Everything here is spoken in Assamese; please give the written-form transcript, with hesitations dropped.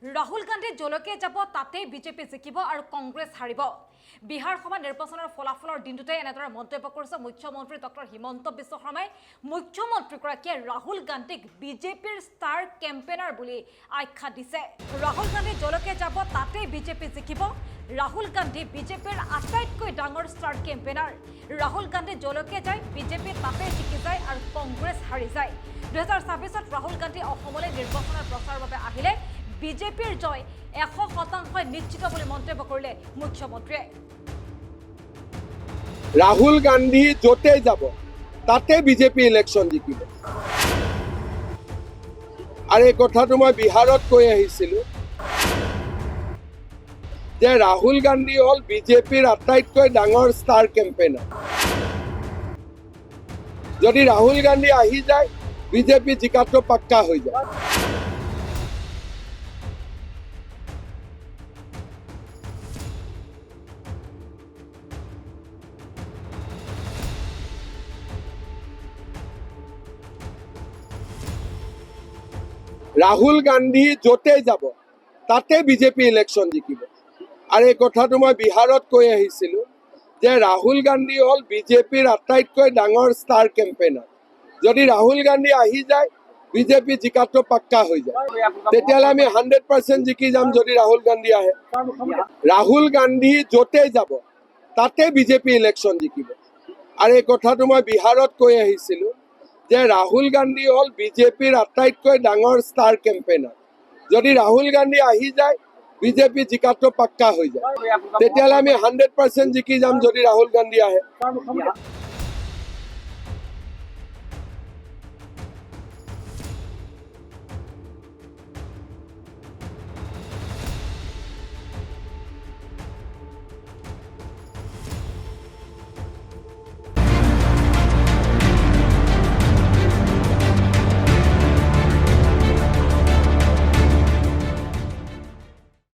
ৰাহুল গান্ধী জলকে যাব তাতেই বিজেপি জিকিব আৰু কংগ্ৰেছ হাৰিব। বিহাৰ সভা নিৰ্বাচনৰ ফলাফলৰ দিনটোতে এনেদৰে মন্তব্য কৰিছে মুখ্যমন্ত্ৰী ডক্টৰ হিমন্ত বিশ্ব শৰ্মাই। মুখ্যমন্ত্ৰীগৰাকীয়ে ৰাহুল গান্ধীক বিজেপিৰ ষ্টাৰ কেম্পেইনাৰ বুলি আখ্যা দিছে। ৰাহুল গান্ধী জলকে যাব তাতেই বিজেপি জিকিব। ৰাহুল গান্ধী বিজেপিৰ আটাইতকৈ ডাঙৰ ষ্টাৰ কেম্পেইনাৰ। ৰাহুল গান্ধী জলকে যায় বিজেপি তাতেই জিকি যায় আৰু কংগ্ৰেছ হাৰি যায়। 2024 ৰাহুল গান্ধী অসমলৈ নিৰ্বাচনৰ প্ৰচাৰৰ বাবে আহিলে বিজেপিৰ জয় 100% নিশ্চিত বুলি মন্তব্য কৰিলে মুখ্যমন্ত্ৰীয়ে। ৰাহুল গান্ধী যতে যাব তাতে বিজেপি ইলেকশন জিকিব। আৰু এই কথাটো মই বিহাৰত কৈ আহিছিলো যে ৰাহুল গান্ধী হল বিজেপিৰ আটাইতকৈ ডাঙৰ ষ্টাৰ কেম্পেইনাৰ। যদি ৰাহুল গান্ধী আহি যায় বিজেপি জিকাটো পাক্কা হৈ যায়। ৰাহুল গান্ধী যতে যাব তাতে বিজেপি ইলেকশন জিকিব। আৰু এই কথাটো মই বিহাৰত কৈ আহিছিলো যে ৰাহুল গান্ধী হল বিজেপিৰ আটাইতকৈ ডাঙৰ ষ্টাৰ কেম্পেইনাৰ। যদি ৰাহুল গান্ধী আহি যায় বিজেপি জিকাটো পাক্কা হৈ যায়। তেতিয়াহ'লে আমি 100% জিকি যাম যদি ৰাহুল গান্ধী আহে। ৰাহুল গান্ধী যতে যাব তাতে বিজেপি ইলেকশন জিকিব। আৰু এই কথাটো মই বিহাৰত কৈ আহিছিলো যে ৰাহুল গান্ধী হল বিজেপিৰ আটাইতকৈ ডাঙৰ ষ্টাৰ কেম্পেইনাৰ। যদি ৰাহুল গান্ধী আহি যায় বিজেপি জিকাটো পাক্কা হৈ যায়। তেতিয়াহ'লে আমি 100% জিকি যাম যদি ৰাহুল গান্ধী আহে।